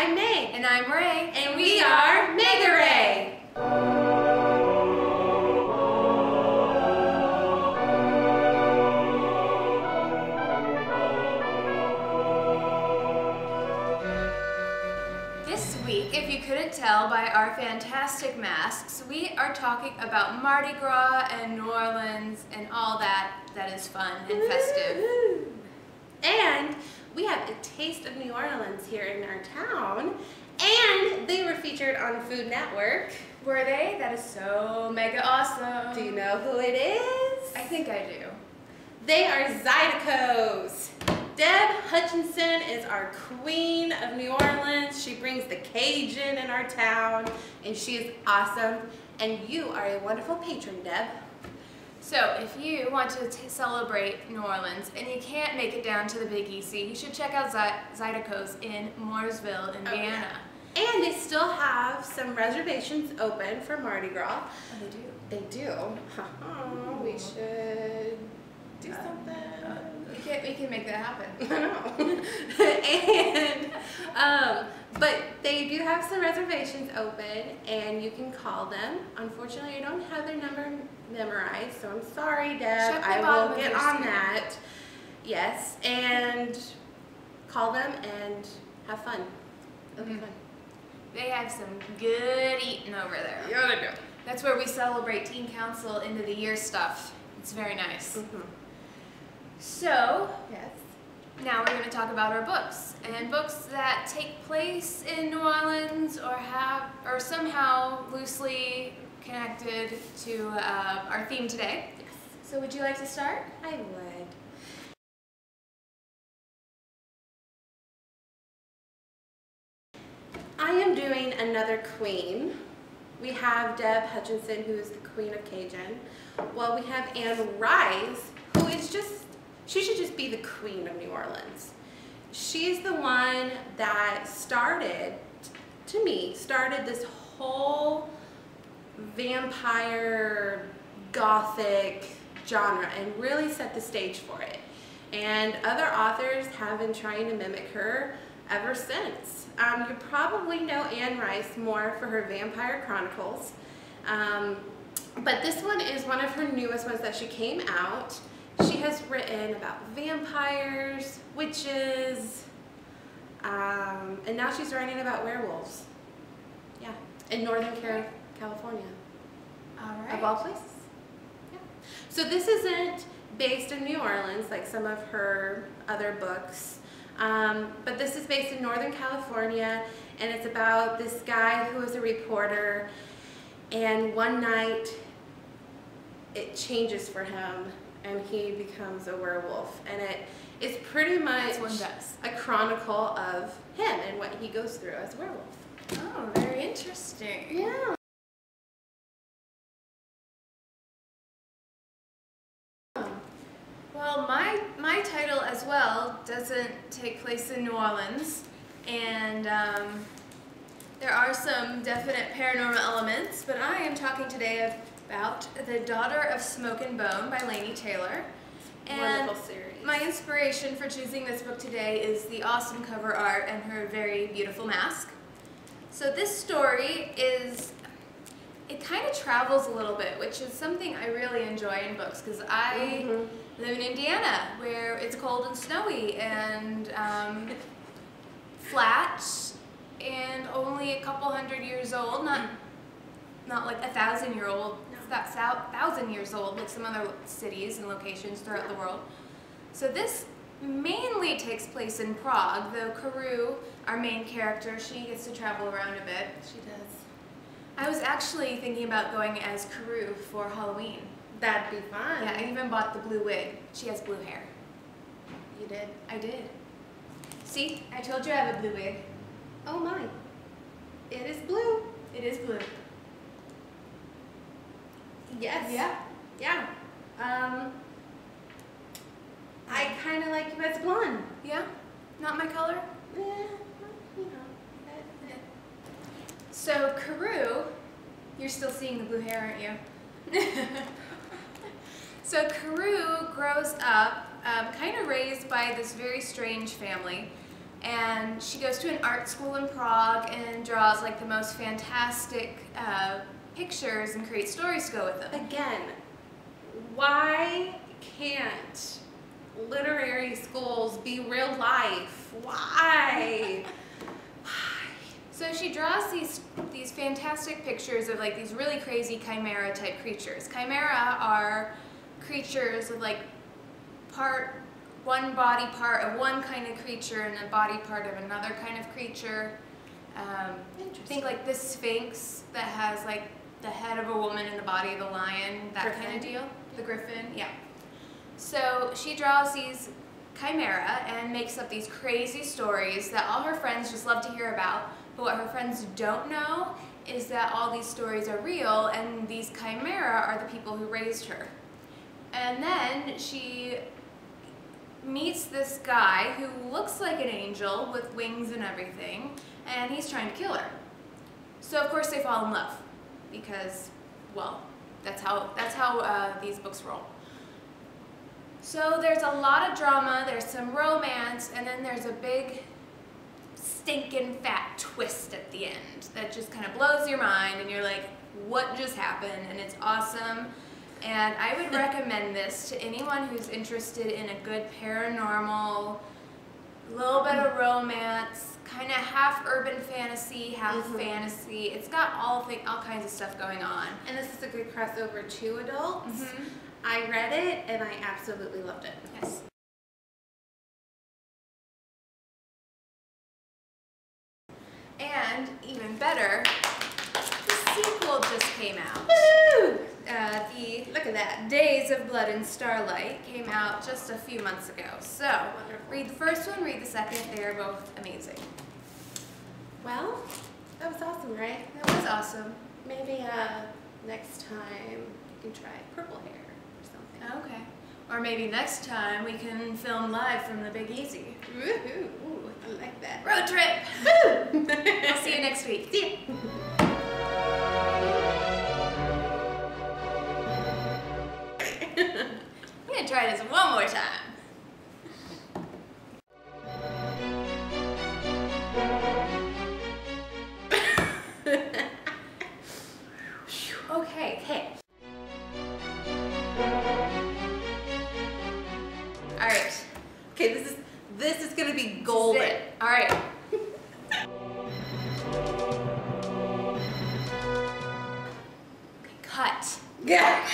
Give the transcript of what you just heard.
I'm Meg. And I'm Ray. And we are MEG-A-RAE. This week, if you couldn't tell by our fantastic masks, we are talking about Mardi Gras and New Orleans and all that is fun and festive. And we have a taste of New Orleans here in our town, and they were featured on Food Network. Were they? That is so mega awesome. Do you know who it is? I think I do. They are Zydeco's. Deb Hutchinson is our queen of New Orleans. She brings the Cajun in our town, and she is awesome. And you are a wonderful patron, Deb. So if you want to celebrate New Orleans and you can't make it down to the Big Easy, you should check out Zydeco's in Mooresville, Indiana. Oh, yeah. And they still have some reservations open for Mardi Gras. Oh, they do? They do. Oh, we should do something. We can make that happen. I know. But they do have some reservations open, and you can call them. Unfortunately, I don't have their number memorized, so I'm sorry, Deb. I will get on that. Yes, and call them and have fun. It'll be fun. They have some good eating over there. Yeah, they do. That's where we celebrate teen council end of the year stuff. It's very nice. So, yes. Now we're going to talk about our books, and books that take place in New Orleans or somehow loosely connected to our theme today. Yes. So would you like to start? I would. I am doing another queen. We have Deb Hutchinson, who is the queen of Cajun. Well, we have Anne Rice, who is she should just be the queen of New Orleans. She's the one that started this whole vampire gothic genre and really set the stage for it. And other authors have been trying to mimic her ever since. You probably know Anne Rice more for her Vampire Chronicles. But this one is one of her newest ones that she came out. She has written about vampires, witches, and now she's writing about werewolves. Yeah, in Northern California. All right. Of all places. Yeah. So this isn't based in New Orleans like some of her other books, but this is based in Northern California, and it's about this guy who is a reporter, and one night it changes for him, and he becomes a werewolf, and it's pretty much a chronicle of him and what he goes through as a werewolf. Oh, very interesting. Yeah. Well, my title as well doesn't take place in New Orleans, and there are some definite paranormal elements, but I am talking today about The Daughter of Smoke and Bone by Laini Taylor. And wonderful series. My inspiration for choosing this book today is the awesome cover art and her very beautiful mask. So this story it kind of travels a little bit, which is something I really enjoy in books, because I live in Indiana, where it's cold and snowy and flat and only a couple hundred years old, not like 1,000-year-old. It's about 1,000 years old, like some other cities and locations throughout the world. So this mainly takes place in Prague, though Carew, our main character, she gets to travel around a bit. She does. I was actually thinking about going as Carew for Halloween. That'd be fun. Yeah, I even bought the blue wig. She has blue hair. You did? I did. See, I told you I have a blue wig. Oh my. It is blue. It is blue. Yes. Yeah. Yeah. I kind of like you as blonde. Yeah? Not my color? Yeah, you know. So Carew, you're still seeing the blue hair, aren't you? So Carew grows up kind of raised by this very strange family. And she goes to an art school in Prague and draws like the most fantastic pictures and creates stories to go with them. Again, why can't literary schools be real life? Why? So she draws these fantastic pictures of like these really crazy chimera type creatures. Chimera are creatures with like one body part of one kind of creature and a body part of another kind of creature. Think like the Sphinx that has like the head of a woman and the body of a lion, that Griffin. kind of deal. The griffin, yeah. So she draws these chimera and makes up these crazy stories that all her friends just love to hear about. But what her friends don't know is that all these stories are real and these chimera are the people who raised her. And then she meets this guy who looks like an angel with wings and everything, and he's trying to kill her. So of course they fall in love because, well, that's how these books roll. So there's a lot of drama, there's some romance, and then there's a big stinking fat twist at the end that just kind of blows your mind and you're like, what just happened? And it's awesome. And I would recommend this to anyone who's interested in a good paranormal, little bit of romance, kind of half urban fantasy, half fantasy. It's got all kinds of stuff going on. And this is a good crossover to adults. Mm-hmm. I read it and I absolutely loved it. Yes. And even better, the sequel just came out. Woo! Look at that. Days of Blood and Starlight came out just a few months ago. So, Wonderful. read the first one, read the second. They are both amazing. Well, that was awesome, right? That was awesome. Maybe next time you can try purple hair or something. Okay. Or maybe next time we can film live from the Big Easy. Woohoo! Ooh, I like that. Road trip! Woo! I'll see you next week. See ya. I'm gonna try this one more time. Okay. Okay. All right. Okay, this is gonna be golden. This is it. All right. Cut. Yeah.